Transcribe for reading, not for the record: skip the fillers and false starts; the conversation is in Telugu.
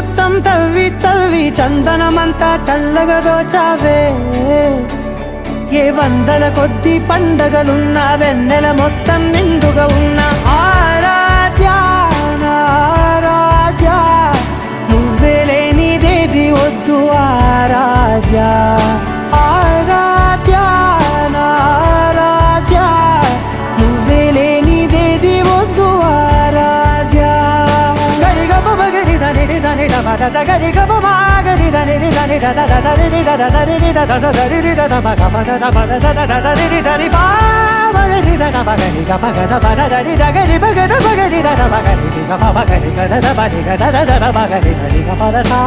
మొత్తం తవ్వి తవ్వి చందనమంతా చల్లగా దోచావే ఏ వందల కొద్ది పండగలున్న వెన్నెల మొత్తం నిండుగా ఉన్న ఆరాధ్య నా ఆరాధ్య నువ్వే లేనిదేది వద్దు ఆరాధ్య ఆరాధ్య నా ఆరాధ్య నువ్వే లేనిదేది వద్దు ఆరాధ్య గరిగ బగరి దని దని దమద గరిగ బమాగరి దని దని దద దరి దద దరి దద దరి దద మగ మగ దద దద దరి దరి బాగరి దద మగరి గ మగ దద దరి దగరి బగర బగరి దద మగరి గ మగరి గ దద బరి గ దద దద మగరి దరి గ పద సా